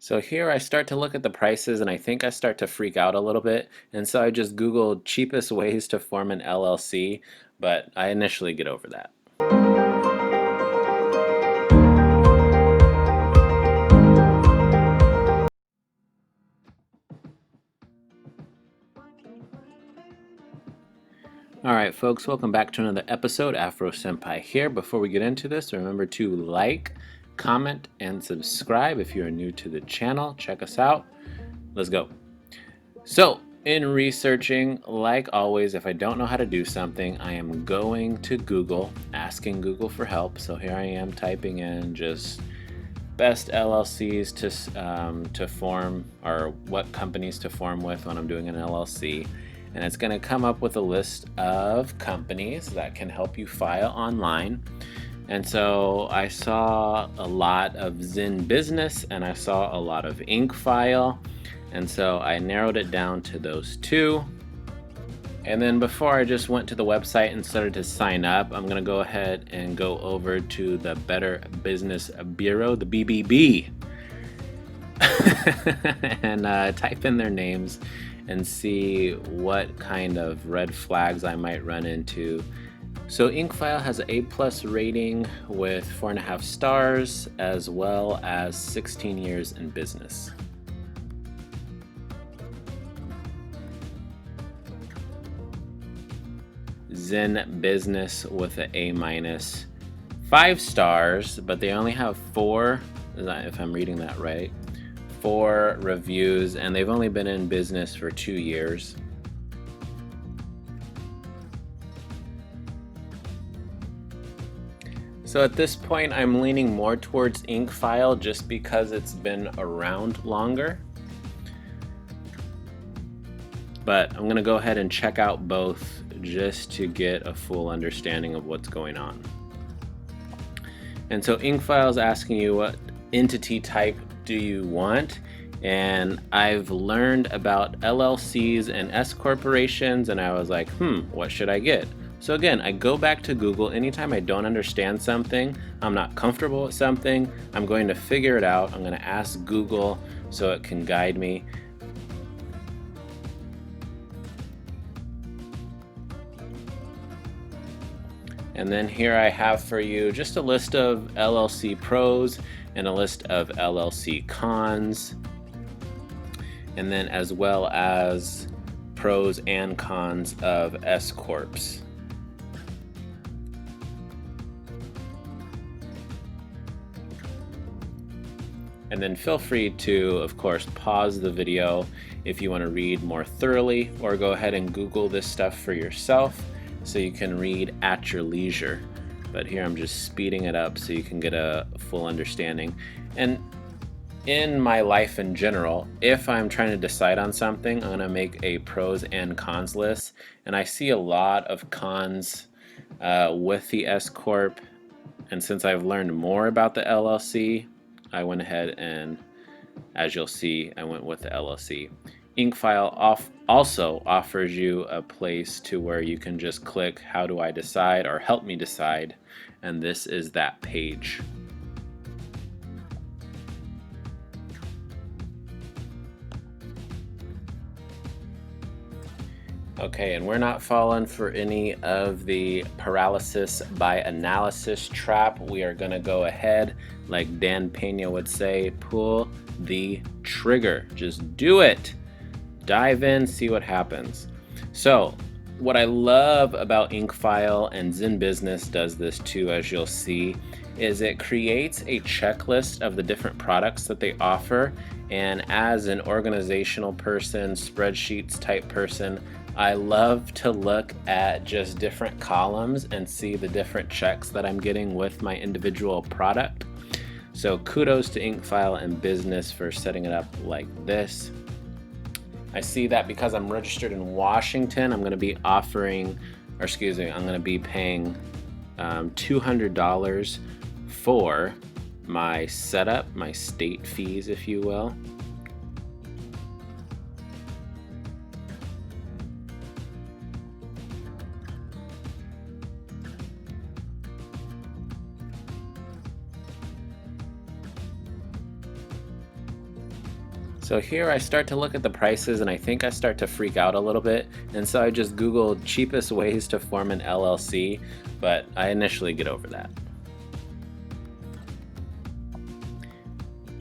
So here I start to look at the prices and I think I start to freak out a little bit. And so I just Googled cheapest ways to form an LLC, but I initially get over that. Alright folks, welcome back to another episode. Afro Senpai here. Before we get into this, remember to like, comment, and subscribe if you're new to the channel. Check us out. Let's go. So, in researching, like always, if I don't know how to do something, I am going to Google, asking Google for help. So here I am typing in just best LLCs to form, or what companies to form with when I'm doing an LLC. And it's going to come up with a list of companies that can help you file online. And so I saw a lot of Zen Business and I saw a lot of InkFile. And so I narrowed it down to those two. And then before I just went to the website and started to sign up, I'm going to go ahead and go over to the Better Business Bureau, the BBB, and type in their names and see what kind of red flags I might run into. So InkFile has an A+ rating with 4.5 stars, as well as 16 years in business. Zen Business with an A-, 5 stars, but they only have 4, if I'm reading that right, 4 reviews, and they've only been in business for 2 years. So at this point, I'm leaning more towards InkFile just because it's been around longer. But I'm going to go ahead and check out both just to get a full understanding of what's going on. And so InkFile is asking you what entity type do you want, and I've learned about LLCs and S corporations, and I was like, what should I get? So again, I go back to Google anytime I don't understand something, I'm not comfortable with something, I'm going to figure it out. I'm going to ask Google so it can guide me. And then here I have for you just a list of LLC pros and a list of LLC cons, and then as well as pros and cons of S Corps. And then feel free to, of course, pause the video if you want to read more thoroughly, or go ahead and Google this stuff for yourself so you can read at your leisure. But here I'm just speeding it up so you can get a full understanding. And in my life in general, if I'm trying to decide on something, I'm going to make a pros and cons list. And I see a lot of cons with the S Corp. And since I've learned more about the LLC, I went ahead and, as you'll see, I went with the LLC. InkFile also offers you a place to where you can just click how do I decide, or help me decide, and this is that page. Okay, and we're not falling for any of the paralysis by analysis trap. We are going to go ahead, like Dan Pena would say, pull the trigger. Just do it. Dive in, see what happens. So what I love about InkFile, and Zen Business does this too, as you'll see, is it creates a checklist of the different products that they offer. And as an organizational person, spreadsheets type person, I love to look at just different columns and see the different checks that I'm getting with my individual product. So kudos to InkFile and Business for setting it up like this. I see that because I'm registered in Washington, I'm going to be offering, or excuse me, I'm going to be paying $200 for my setup, my state fees, if you will. So here I start to look at the prices and I think I start to freak out a little bit. And so I just Googled cheapest ways to form an LLC, but I initially get over that.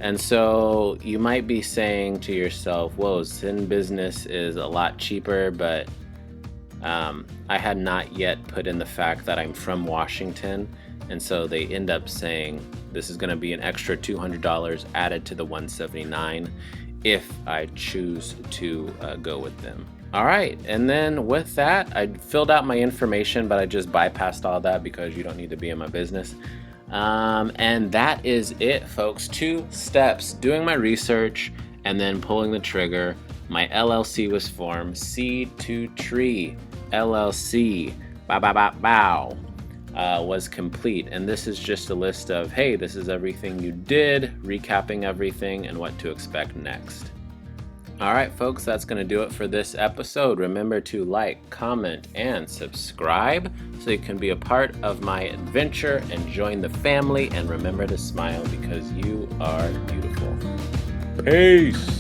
And so you might be saying to yourself, whoa, Sin Business is a lot cheaper, but I had not yet put in the fact that I'm from Washington. And so they end up saying this is going to be an extra $200 added to the $179 if I choose to go with them. All right, and then with that, I filled out my information, but I just bypassed all that because you don't need to be in my business. And that is it, folks. 2 steps: doing my research and then pulling the trigger. My LLC was formed. Seed to Tree LLC. Bow. Was complete, and this is just a list of, hey, this is everything you did, recapping everything and what to expect next. All right, folks, that's going to do it for this episode. Remember to like, comment, and subscribe so you can be a part of my adventure and join the family. And remember to smile because you are beautiful. Peace.